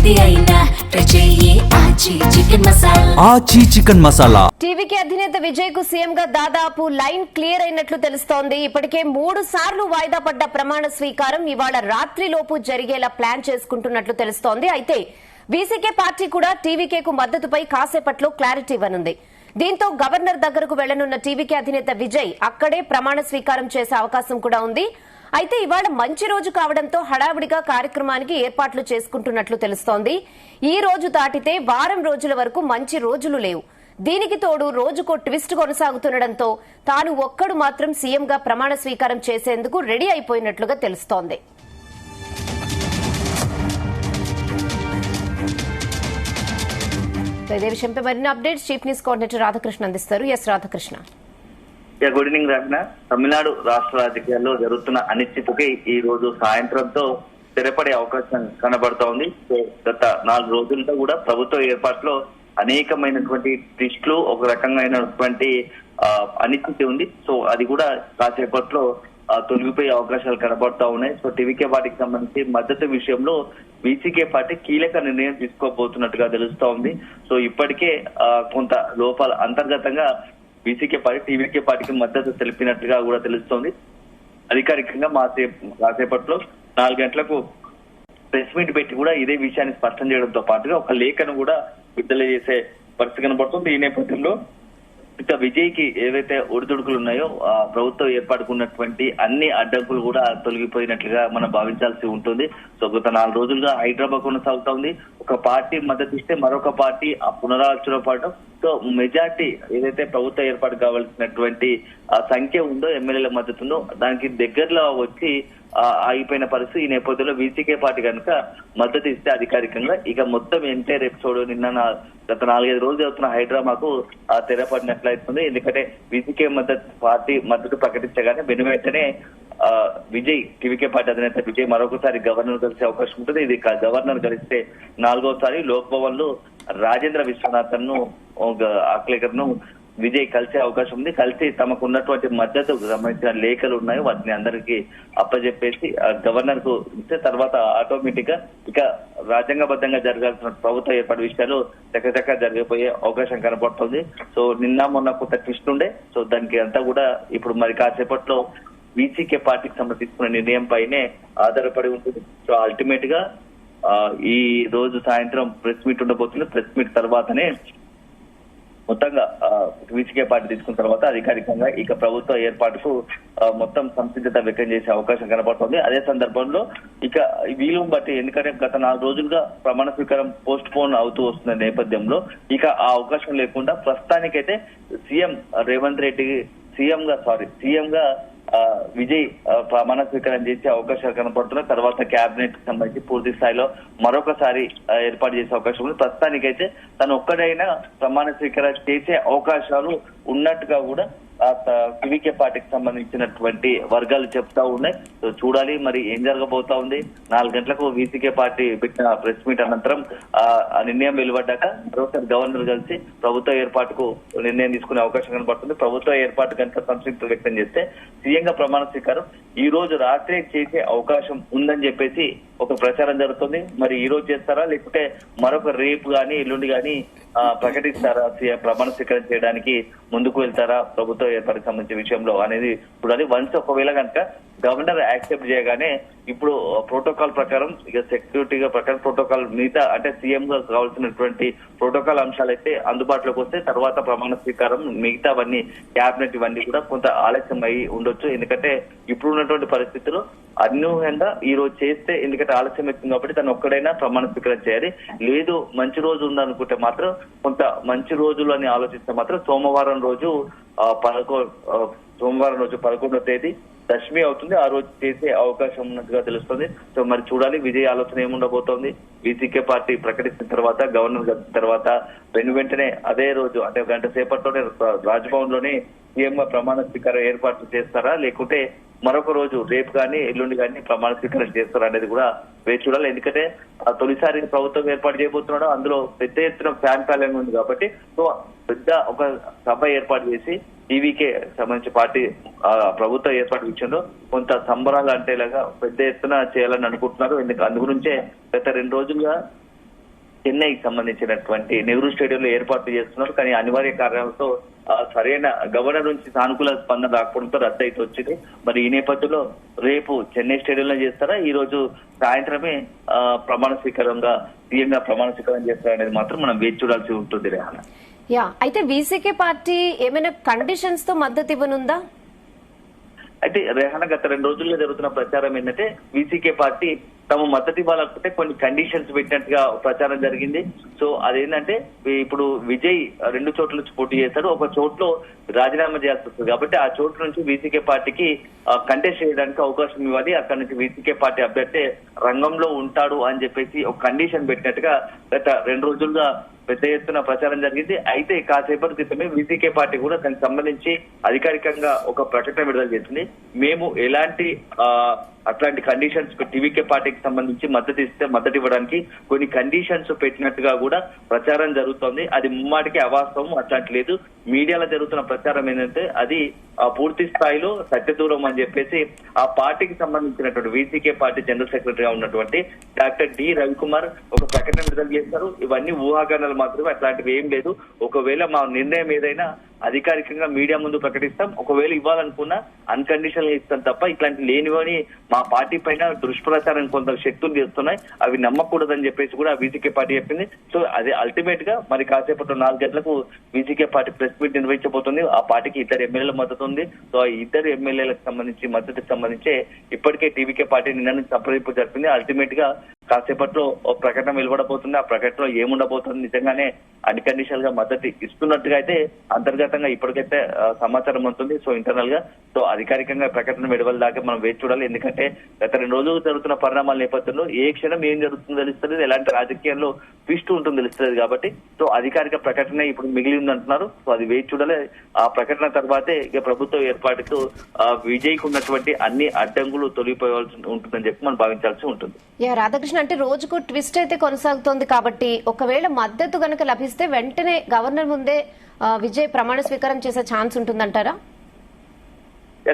ఏది అయినా ఆచి చికెన్ మసాలా. టీవీకి అధినేత విజయ్ కు సీఎం గా దాదాపు లైన్ క్లియర్ అయినట్లు తెలుస్తోంది. ఇప్పటికే 3 సార్లు వాయిదా పడ్డ ప్రమాణ స్వీకారం ఇవాళ రాత్రిలోపు జరిగేలా ప్లాన్ చేసుకుంటున్నట్లు తెలుస్తోంది. అయితే వీసీకే పార్టీ కూడా టీవీకేకు మద్దతుపై కాసేపట్లో క్లారిటీ ఇవ్వనుంది. దీంతో గవర్నర్ దగ్గరకు వెళ్లనున్న టీవీకే అధినేత విజయ్ అక్కడే ప్రమాణ స్వీకారం చేసే అవకాశం కూడా ఉంది. అయితే ఇవాళ మంచి రోజు కావడంతో హడావిడిగా కార్యక్రమానికి ఏర్పాట్లు చేసుకుంటున్నట్లు తెలుస్తోంది. ఈ రోజు దాటితే వారం రోజుల వరకు మంచి రోజులు లేవు. దీనికి తోడు రోజుకో ట్విస్ట్ కొనసాగుతుండటంతో తాను ఒక్కడు మాత్రం సీఎంగా ప్రమాణ స్వీకారం చేసేందుకు రెడీ అయిపోయినట్లుగా తెలుస్తోంది. ఇదే విషయంపై మరిన్ని updates chief news coordinator Radhakrishna అందిస్తారు. ఎస్ రాధాకృష్ణ. గుడ్ ఈవినింగ్ రచన. తమిళనాడు రాష్ట్ర రాజకీయాల్లో జరుగుతున్న అనిశ్చితికి ఈ రోజు సాయంత్రంతో తెరపడే అవకాశం కనబడుతోంది. గత 4 రోజులతో కూడా ప్రభుత్వ ఏర్పాటులో అనేకమైనటువంటి ట్విస్టులు, ఒక రకమైనటువంటి అనిశ్చితి ఉంది. సో అది కూడా కాసేపట్లో తొలగిపోయే అవకాశాలు కనబడుతూ ఉన్నాయి. సో టీవీకే పార్టీకి సంబంధించి మద్దతు విషయంలో వీసీకే పార్టీ కీలక నిర్ణయం తీసుకోబోతున్నట్టుగా తెలుస్తా ఉంది. సో ఇప్పటికే కొంత లోపాల అంతర్గతంగా వీసీకే పార్టీ టీవీకే పార్టీకి మద్దతు తెలిపినట్టుగా కూడా తెలుస్తోంది. అధికారికంగా కాసేపట్లో 4 గంటలకు ప్రెస్ మీట్ పెట్టి కూడా ఇదే విషయాన్ని స్పష్టం చేయడంతో పాటుగా ఒక లేఖను కూడా విడుదల చేసే పరిస్థితి కనబడుతుంది. ఈ నేపథ్యంలో ఇక విజయ్ కి ఏవైతే ఒడిదుడుకులు ఉన్నాయో ప్రభుత్వం ఏర్పాటుకున్నటువంటి అన్ని అడ్డంకులు కూడా తొలగిపోయినట్లుగా మనం భావించాల్సి ఉంటుంది. సో గత 4 రోజులుగా హైదరాబాద్ కొనసాగుతా ఉంది. ఒక పార్టీ మద్దతు ఇస్తే మరొక పార్టీ ఆ పునరాలోచన పడడం. సో మెజార్టీ ఏదైతే ప్రభుత్వ ఏర్పాటు కావాల్సినటువంటి సంఖ్య ఉందో, ఎమ్మెల్యేల మద్దతు ఉందో దానికి దగ్గరలో వచ్చి ఆగిపోయిన పరిస్థితి. ఈ నేపథ్యంలో వీసీకే పార్టీ కనుక మద్దతు ఇస్తే అధికారికంగా ఇక మొత్తం ఎంటైర్ ఎపిసోడ్ నిన్న గత 4-5 రోజులు జరుగుతున్న హైడ్రామాకు తెరపడినట్లయితుంది. ఎందుకంటే వీసీకే పార్టీ మద్దతు ప్రకటించగానే వెనువెంటనే విజయ్ టీవీకే పార్టీ అధినేత విజయ్ మరొకసారి గవర్నర్ కలిసే అవకాశం ఉంటుంది. ఇది గవర్నర్ కలిస్తే 4వసారి లోక్ భవన్ లో రాజేంద్ర విశ్వనాథన్ ను ఆక్లేకర్ ను విజయ్ కలిసే అవకాశం ఉంది. కలిసి తమకు ఉన్నటువంటి మద్దతు సంబంధించిన లేఖలు ఉన్నాయో వాటిని అందరికీ అప్పచెప్పేసి గవర్నర్ కు ఇస్తే తర్వాత ఆటోమేటిక్ గా ఇక రాజ్యాంగబద్ధంగా జరగాల్సిన ప్రభుత్వ ఏర్పాటు విషయాలు చక్కచక్క జరిగిపోయే అవకాశం కనబడుతుంది. సో నిన్న మొన్న కొంత ట్విస్ట్ ఉండే. సో దానికి అంతా కూడా ఇప్పుడు మరి కాసేపట్లో వీసీకే పార్టీకి సంబంధించిన నిర్ణయం పైనే ఆధారపడి ఉంటుంది. సో అల్టిమేట్ గా ఈ రోజు సాయంత్రం ప్రెస్ మీట్ ఉండబోతుంది. ప్రెస్ మీట్ తర్వాతనే మొత్తంగా వీసీకే పార్టీ తీసుకున్న తర్వాత అధికారికంగా ఇక ప్రభుత్వ ఏర్పాటుకు మొత్తం సంసిద్ధత వ్యక్తం చేసే అవకాశం కనబడుతుంది. అదే సందర్భంలో ఇక వీలును బట్టి, ఎందుకంటే గత 4 రోజులుగా ప్రమాణ స్వీకారం పోస్ట్ పోన్ అవుతూ వస్తున్న నేపథ్యంలో ఇక ఆ అవకాశం లేకుండా ప్రస్తుతానికైతే సీఎం రేవంత్ రెడ్డి సీఎం గా విజయ్ ప్రమాణ స్వీకారం చేసే అవకాశాలు కనపడుతున్నాయి. తర్వాత కేబినెట్ కి సంబంధించి పూర్తి స్థాయిలో మరొకసారి ఏర్పాటు చేసే అవకాశం ఉంది. ప్రస్తుతానికైతే తను ఒక్కడైనా ప్రమాణ స్వీకారం చేసే అవకాశాలు ఉన్నట్టుగా కూడా టీవీకే పార్టీకి సంబంధించినటువంటి వర్గాలు చెప్తా ఉన్నాయి. సో చూడాలి మరి ఏం జరగబోతా ఉంది. 4 గంటలకు వీసీకే పార్టీ పెట్టిన ప్రెస్ మీట్ అనంతరం ఆ నిర్ణయం వెలువడ్డాక మరోసారి గవర్నర్ కలిసి ప్రభుత్వ ఏర్పాటుకు నిర్ణయం తీసుకునే అవకాశం కనబడుతుంది. ప్రభుత్వ ఏర్పాటు కనుక సంతృప్తి వ్యక్తం చేస్తే సీఎంగా ప్రమాణ స్వీకారం ఈ రోజు రాత్రి చేసే అవకాశం ఉందని చెప్పేసి ఒక ప్రచారం జరుగుతుంది. మరి ఈ రోజు చేస్తారా, లేకుంటే మరొక రేపు గాని ఎల్లుండి గాని ప్రకటిస్తారా ప్రమాణ స్వీకారం చేయడానికి ముందుకు వెళ్తారా ప్రభుత్వ ఏర్పాటుకు సంబంధించిన విషయంలో అనేది చూడాలి. వన్స్ ఒకవేళ కనుక గవర్నర్ యాక్సెప్ట్ చేయగానే ఇప్పుడు ప్రోటోకాల్ ప్రకారం ఇక సెక్యూరిటీగా ప్రకారం ప్రోటోకాల్ మిగతా అంటే సీఎం గా కావాల్సినటువంటి ప్రోటోకాల్ అంశాలు అయితే అందుబాటులోకి వస్తే తర్వాత ప్రమాణ స్వీకారం మిగతావన్నీ క్యాబినెట్ ఇవన్నీ కూడా కొంత ఆలస్యం అయి ఉండొచ్చు. ఎందుకంటే ఇప్పుడు ఉన్నటువంటి పరిస్థితులు అనూహ్యంగా ఈ రోజు చేస్తే, ఎందుకంటే ఆలస్యం అవుతుంది కాబట్టి తను ఒక్కడైనా ప్రమాణ స్వీకారం చేయాలి. లేదు మంచి రోజు ఉందనుకుంటే మాత్రం కొంత మంచి రోజులు అని ఆలోచిస్తే మాత్రం సోమవారం రోజు 11వ తేదీ దశమి అవుతుంది. ఆ రోజు చేసే అవకాశం ఉన్నట్టుగా తెలుస్తుంది. సో మరి చూడాలి విజయ్ ఆలోచన ఏముండబోతోంది. వీసీకే పార్టీ ప్రకటించిన తర్వాత గవర్నర్ కలిసిన తర్వాత వెంటనే అదే రోజు అంటే గంట సేపట్లోనే రాజ్భవన్ లోనే సీఎం ప్రమాణ స్వీకారం ఏర్పాటు చేస్తారా, లేకుంటే మరొక రోజు రేపు కానీ ఎల్లుండి కానీ ప్రమాణ స్వీకారం చేస్తారా అనేది కూడా వేచి చూడాలి. ఎందుకంటే తొలిసారి ప్రభుత్వం ఏర్పాటు చేయబోతున్నాడు. అందులో పెద్ద ఎత్తున ఫ్యాన్ ఫాలోయింగ్ ఉంది కాబట్టి సో పెద్ద ఒక సభ ఏర్పాటు చేసి టీవీకే సంబంధించి పార్టీ ప్రభుత్వ ఏర్పాటు విషయంలో కొంత సంబరాలు అంటేలాగా పెద్ద ఎత్తున చేయాలని అనుకుంటున్నారు. అందు గురించే గత 2 రోజులుగా చెన్నైకి సంబంధించినటువంటి నెహ్రూ స్టేడియంలో ఏర్పాటు చేస్తున్నారు. కానీ అనివార్య కారణాలతో సరైన గవర్నర్ నుంచి సానుకూల స్పందన రాకపోవడంతో రద్దు అయితే వచ్చింది. మరి ఈ నేపథ్యంలో రేపు చెన్నై స్టేడియంలో చేస్తారా, ఈ రోజు సాయంత్రమే ప్రమాణ స్వీకారంగా సీఎంగా ప్రమాణ స్వీకారం చేస్తారా అనేది మాత్రం మనం వేచి చూడాల్సి ఉంటుంది. రేహానా, అయితే వీసీకే పార్టీ ఏమైనా కండిషన్స్ తో మద్దతు ఇవ్వనుందా? అయితే రేహానా, గత 2 రోజుల్లో జరుగుతున్న ప్రచారం ఏంటంటే వీసీకే పార్టీ తమ మద్దతు ఇవ్వాలనుకుంటే కొన్ని కండిషన్స్ పెట్టినట్టుగా ప్రచారం జరిగింది. సో అదేంటంటే ఇప్పుడు విజయ్ 2 చోట్ల నుంచి పోటీ చేశాడు, ఒక చోట్లో రాజీనామా చేయాల్సి వస్తుంది. కాబట్టి ఆ చోటు నుంచి వీసీకే పార్టీకి కంటెస్ట్ చేయడానికి అవకాశం ఇవ్వాలి, అక్కడ నుంచి వీసీకే పార్టీ అభ్యర్థి రంగంలో ఉంటాడు అని చెప్పేసి ఒక కండిషన్ పెట్టినట్టుగా గత 2 రోజులుగా పెద్ద ఎత్తున ప్రచారం జరిగింది. అయితే కాసేపటి క్రితమే వీసీకే పార్టీ కూడా దానికి సంబంధించి అధికారికంగా ఒక ప్రకటన విడుదల చేసింది. మేము ఎలాంటి అట్లాంటి కండిషన్స్ టీవీకే పార్టీకి సంబంధించి మద్దతు ఇవ్వడానికి కొన్ని కండిషన్స్ పెట్టినట్టుగా కూడా ప్రచారం జరుగుతోంది. అది ముమ్మాటికి అవాస్తవం, అట్లాంటి లేదు. మీడియాలో జరుగుతున్న ప్రచారం ఏంటంటే అది పూర్తి స్థాయిలో సత్యదూరం అని చెప్పేసి ఆ పార్టీకి సంబంధించినటువంటి వీసీకే పార్టీ జనరల్ సెక్రటరీగా ఉన్నటువంటి డాక్టర్ డి రవికుమార్ ఒక ప్రకటన విడుదల చేశారు. ఇవన్నీ ఊహాగానాలు మాత్రమే, అట్లాంటివి ఏం లేదు. ఒకవేళ మా నిర్ణయం ఏదైనా అధికారికంగా మీడియా ముందు ప్రకటిస్తాం, ఒకవేళ ఇవ్వాలనుకున్నా అన్కండిషనల్ ఇస్తాం తప్ప ఇట్లాంటి లేనివని మా పార్టీ పైన దుష్ప్రచారం కొంత శక్తులు చేస్తున్నాయి, అవి నమ్మకూడదని చెప్పేసి కూడా వీసీకే పార్టీ చెప్పింది. సో అదే అల్టిమేట్ గా మరి కాసేపట్లో 4 గంటలకు వీసీకే పార్టీ ప్రెస్ మీట్ నిర్వహించబోతుంది. ఆ పార్టీకి 2 ఎమ్మెల్యేల మద్దతు ఉంది. సో ఆ 2 ఎమ్మెల్యేలకు సంబంధించి మద్దతుకు సంబంధించే ఇప్పటికే టీవీకే పార్టీ నిన్న నుంచి సంప్రదింపు జరిపింది. అల్టిమేట్ గా కాసేపట్లో ఒక ప్రకటన వెలువడబోతుంది. ఆ ప్రకటనలో ఏముండబోతుంది, నిజంగానే అన్కండిషనల్ గా మద్దతు ఇస్తున్నట్టుగా అయితే అంతర్గతంగా ఇప్పటికైతే సమాచారం ఉంటుంది. సో ఇంటర్నల్ గా సో అధికారికంగా ప్రకటన వెలువల దాకా మనం వేచి చూడాలి. ఎందుకంటే గత 2 రోజులు జరుగుతున్న పరిణామాల నేపథ్యంలో ఏ క్షణం ఏం జరుగుతుందో తెలుస్తుంది, ఎలాంటి రాజకీయాల్లో ట్విస్ట్ ఉంటుందో తెలుస్తుంది. కాబట్టి సో అధికారిక ప్రకటన ఇప్పుడు మిగిలి ఉందంటున్నారు. సో అది వేచి చూడాలి. ఆ ప్రకటన తర్వాతే ఇక ప్రభుత్వ ఏర్పాటుకు విజయ్కి ఉన్నటువంటి అన్ని అడ్డంకులు తొలగిపోవాల్సి ఉంటుందని చెప్పి మనం భావించాల్సి ఉంటుంది. రాధాకృష్ణ, అంటే రోజుకు ట్విస్ట్ అయితే కొనసాగుతోంది కాబట్టి ఒకవేళ మద్దతు గనక లభిస్తే వెంటనే గవర్నర్ ముందే విజయ్ ప్రమాణ స్వీకారం చేసే ఛాన్స్ ఉంటుందంటారా?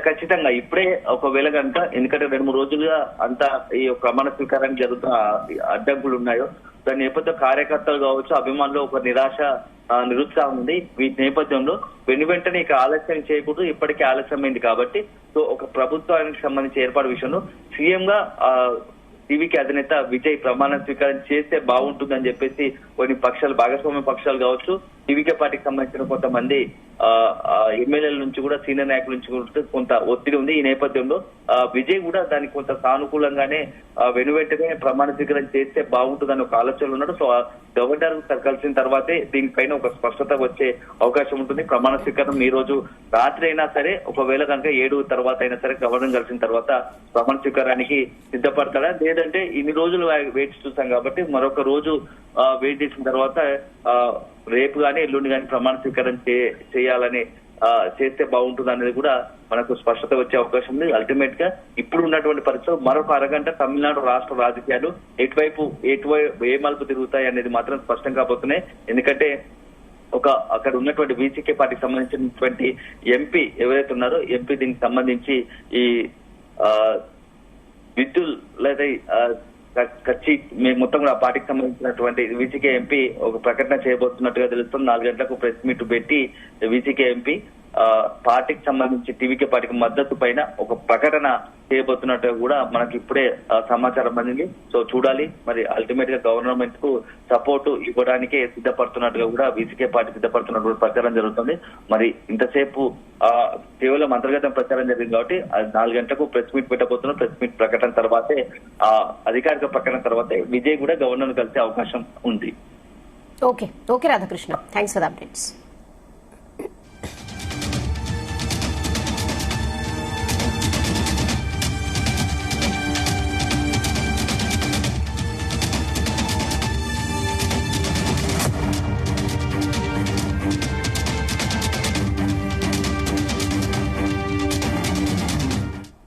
ఖచ్చితంగా ఇప్పుడే ఒకవేళ కనుక, ఎందుకంటే 2-3 రోజులుగా అంతా ఈ ప్రమాణ స్వీకారానికి జరుగుతున్న అడ్డంకులు ఉన్నాయో దాని నేపథ్యంలో కార్యకర్తలు కావచ్చు, అభిమానులు ఒక నిరాశ నిరుత్సాహం ఉంది. వీటి నేపథ్యంలో వెంటనే ఇక ఆలస్యం చేయకూడదు, ఇప్పటికే ఆలస్యమైంది కాబట్టి సో ఒక ప్రభుత్వానికి సంబంధించి ఏర్పాటు విషయంలో సీఎం గా టీవీకి అధినేత విజయ్ ప్రమాణ స్వీకారం చేస్తే బాగుంటుందని చెప్పేసి కొన్ని పక్షాలు, భాగస్వామ్య పక్షాలు కావచ్చు, టీవీకే పార్టీకి సంబంధించిన కొంతమంది ఎమ్మెల్యేల నుంచి కూడా, సీనియర్ నాయకుల నుంచి కూడా కొంత ఒత్తిడి ఉంది. ఈ నేపథ్యంలో విజయ్ కూడా దానికి కొంత సానుకూలంగానే వెంటనే ప్రమాణ స్వీకారం చేస్తే బాగుంటుందని ఒక ఆలోచనలు ఉన్నాడు. సో గవర్నర్ కలిసిన తర్వాతే దీనిపైన ఒక స్పష్టత వచ్చే అవకాశం ఉంటుంది. ప్రమాణ స్వీకారం ఈ రోజు రాత్రి అయినా సరే, ఒకవేళ కనుక 7 తర్వాత అయినా సరే గవర్నర్ కలిసిన తర్వాత ప్రమాణ స్వీకారానికి సిద్ధపడతాడా, లేదంటే ఇన్ని రోజులు వెయిట్ చూస్తాం కాబట్టి మరొక రోజు వెయిట్ చేసిన తర్వాత రేపు కానీ ఎల్లుండి కానీ ప్రమాణ స్వీకారం చేయాలని చేస్తే బాగుంటుంది అనేది కూడా మనకు స్పష్టత వచ్చే అవకాశం ఉంది. అల్టిమేట్ గా ఇప్పుడు ఉన్నటువంటి పరిస్థితులు మరొక అరగంట తమిళనాడు రాష్ట్ర రాజకీయాలు ఎటువైపు ఏ మలుపు తిరుగుతాయి అనేది మాత్రం స్పష్టం కాబోతున్నాయి. ఎందుకంటే అక్కడ ఉన్నటువంటి వీసీకే పార్టీకి సంబంధించినటువంటి ఎంపీ ఎవరైతే ఉన్నారో, ఎంపీ దీనికి సంబంధించి ఈ విద్యుల్ లేదా కచ్చి మేము మొత్తం కూడా ఆ పార్టీకి సంబంధించినటువంటి వీసీకే ఎంపీ ఒక ప్రకటన చేయబోతున్నట్టుగా తెలుస్తుంది. 4 గంటలకు ప్రెస్ మీట్ పెట్టి వీసీకే ఎంపీ పార్టీకి సంబంధించి టీవీకే పార్టీకి మద్దతు పైన ఒక ప్రకటన చేయబోతున్నట్టుగా కూడా మనకి ఇప్పుడే సమాచారం అందింది. సో చూడాలి, మరి అల్టిమేట్ గా గవర్నమెంట్ కు సపోర్టు ఇవ్వడానికే సిద్ధపడుతున్నట్టుగా కూడా వీసీకే పార్టీ సిద్ధపడుతున్నట్టు ప్రచారం జరుగుతుంది. మరి ఇంతసేపు కేవలం అంతర్గత ప్రచారం జరిగింది కాబట్టి 4 గంటలకు ప్రెస్ మీట్ పెట్టబోతున్నారు. ప్రెస్ మీట్ ప్రకటన తర్వాతే అధికారిక ప్రకటన తర్వాతే విజయ్ కూడా గవర్నర్ కలిసే అవకాశం ఉంది. Okay Radhakrishna, thanks for the updates.